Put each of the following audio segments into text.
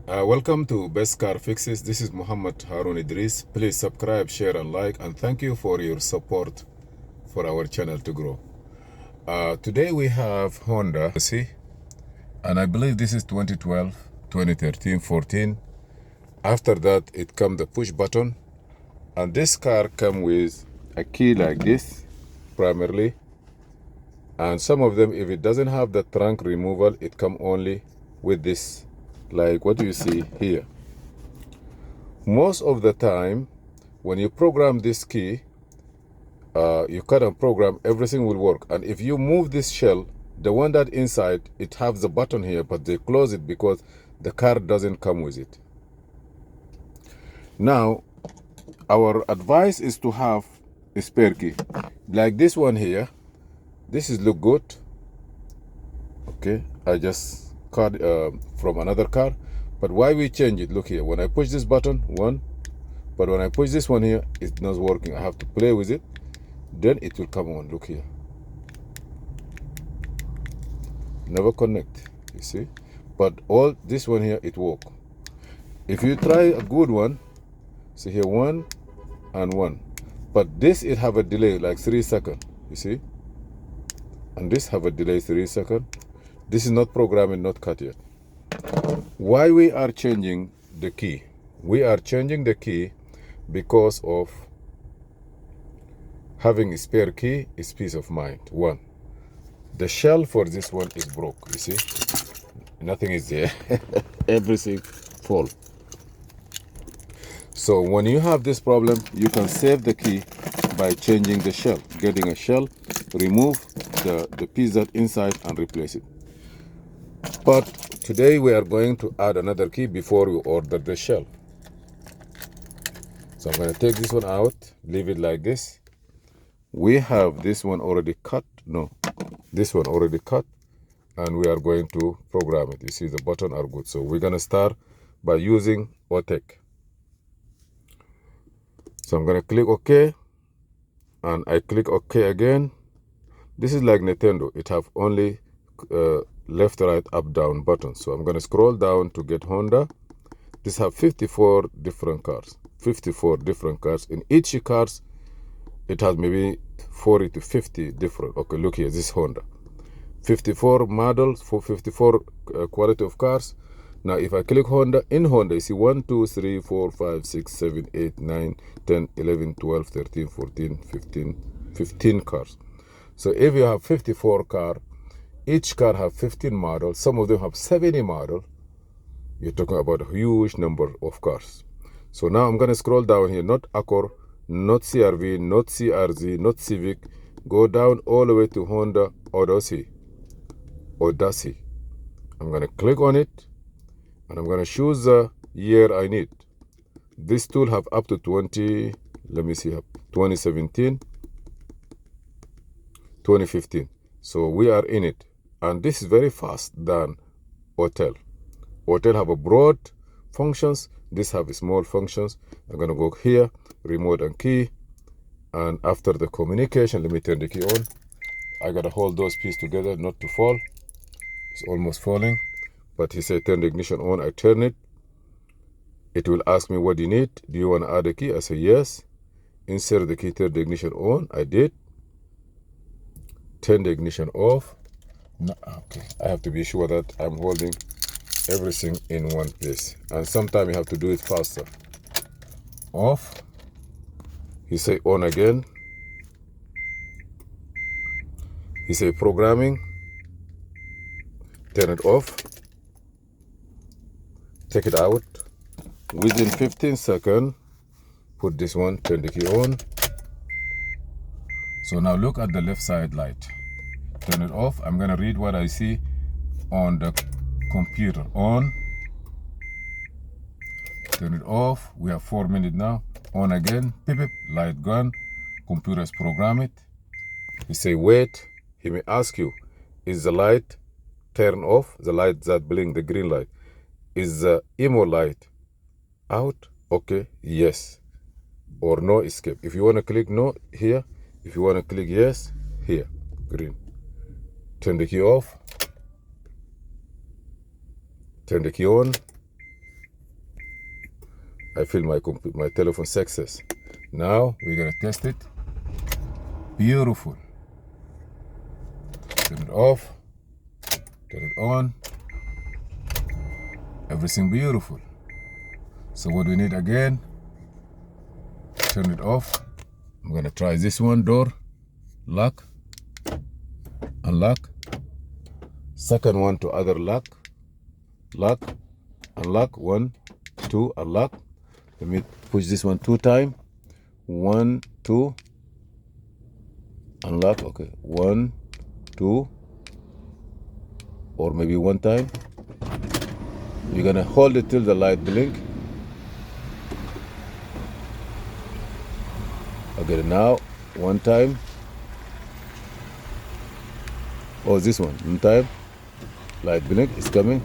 Welcome to Best Car Fixes. This is Muhammad Harun Idris. Please subscribe, share, and like, and thank you for your support for our channel to grow. Today we have Honda Odyssey, and I believe this is 2012, 2013, 14. After that, it comes the push button, and this car comes with a key like this, primarily. And some of them, if it doesn't have the trunk removal, it comes only with this, like what you see here. Most of the time, when you program this key, you can program, everything will work. And if you move this shell, the one that inside, it has the button here, but they close it because the car doesn't come with it. Now, our advice is to have a spare key. Like this one here, this is look good. Okay, I just cut from another car. But why we change it? Look here, when I push this button, one, but when I push this one here, it's not working. I have to play with it, then it will come on. Look here, never connect, you see. But all this one here, it work. If you try a good one, see here, one and one, but this, it have a delay like 3 seconds, you see, and this have a delay 3 seconds. This is not programming, not cut yet. Why we are changing the key? We are changing the key because of having a spare key is peace of mind. One, the shell for this one is broke, you see, nothing is there. Everything fall. So when you have this problem, you can save the key by changing the shell, getting a shell, remove the piece that inside and replace it. But today we are going to add another key before we order the shell. So I'm going to take this one out, leave it like this. We have this one already cut. No, this one already cut, and we are going to program it. You see the button are good. So we're going to start by using Odyssey. So I'm going to click OK, and I click OK again. This is like Nintendo. It have only left, right, up, down button. So I'm going to scroll down to get Honda. This have 54 different cars. 54 different cars. In each cars, it has maybe 40 to 50 different. Okay, look here, this is Honda. 54 models for 54 quality of cars. Now, if I click Honda, in Honda, you see 1, 2, 3, 4, 5, 6, 7, 8, 9, 10, 11, 12, 13, 14, 15 cars. So if you have 54 cars, each car have 15 models. Some of them have 70 models. You're talking about a huge number of cars. So now I'm going to scroll down here. Not Accord, not CRV, not CRZ, not Civic. Go down all the way to Honda Odyssey. I'm going to click on it, and I'm going to choose the year I need. This tool have up to 2017, 2015. So we are in it. And this is very fast than Hotel. Hotel have a broad functions. This have a small functions. I'm going to go here, remote and key. And after the communication, let me turn the key on. I got to hold those pieces together not to fall. It's almost falling. But he said turn the ignition on. I turn it. It will ask me what do you need. Do you want to add a key? I say yes. Insert the key, turn the ignition on. I did. Turn the ignition off. No, okay, I have to be sure that I'm holding everything in one place, and sometimes you have to do it faster. Off. He say on again. He say programming. Turn it off. Take it out. Within 15 seconds, put this one, turn the key on. So now look at the left side light. Turn it off. I'm going to read what I see on the computer. On. Turn it off. We have 4 minutes now. On again. Beep, beep. Light gone. Computers program it. He say wait. He may ask you, is the light turn off? The light that blink, the green light. Is the emo light out? Okay. Yes. Or no, escape. If you want to click no here. If you want to click yes, here. Green. Turn the key off. Turn the key on. I feel my telephone success. Now we're gonna test it. Beautiful. Turn it off, turn it on. Everything beautiful. So what we need again, turn it off. I'm gonna try this one, door, lock, unlock. Second one to other lock, lock, unlock, 1, 2, unlock. Let me push this one 2 times. 1, 2, unlock, okay, 1, 2, or maybe 1 time. You're gonna hold it till the light blink. Okay, now 1 time. Oh, this one time. Light blink is coming.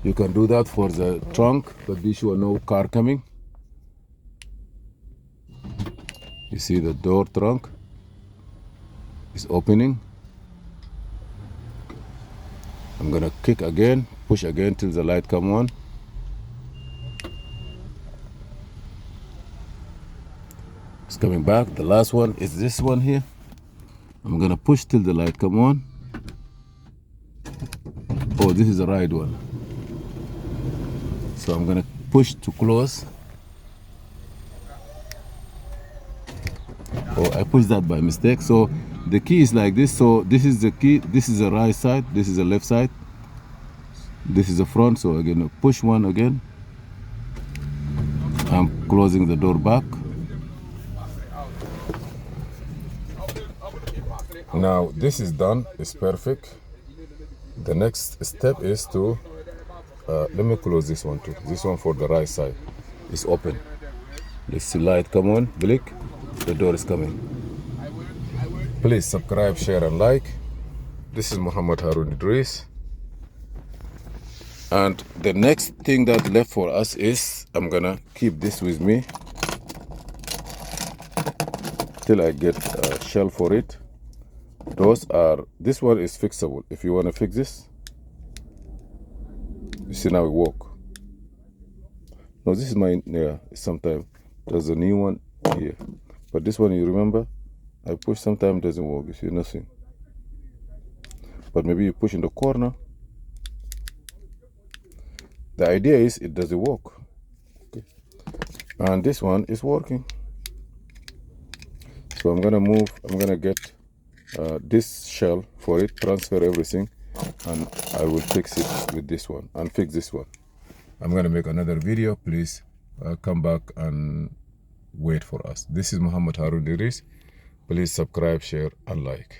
You can do that for the trunk, but be sure no car coming. You see the door trunk is opening. I'm gonna kick again, push again till the light come on. It's coming back. The last one is this one here. I'm gonna push till the light come on. Oh, this is the right one. So I'm gonna push to close. Oh, I pushed that by mistake. So the key is like this. So this is the key. This is the right side. This is the left side. This is the front. So again, push one again. I'm closing the door back. Now this is done. It's perfect. The next step is to let me close this one too. This one for the right side is open. Let's see light come on. Blink. The door is coming. Please subscribe, share, and like. This is Muhammad Harun Idris. And the next thing that left for us is I'm gonna keep this with me till I get a shell for it. This one is fixable. If you want to fix this, you see now it work. No, this is my, yeah, sometimes there's a new one here. But this one, you remember, I push sometimes doesn't work, you see nothing. But maybe you push in the corner. The idea is it doesn't work. Okay. And this one is working. So I'm gonna get this shell for it, transfer everything, and I will fix it with this one and fix this one. I'm gonna make another video. Please come back and wait for us. This is Muhammad Harun Idris. Please subscribe, share, and like.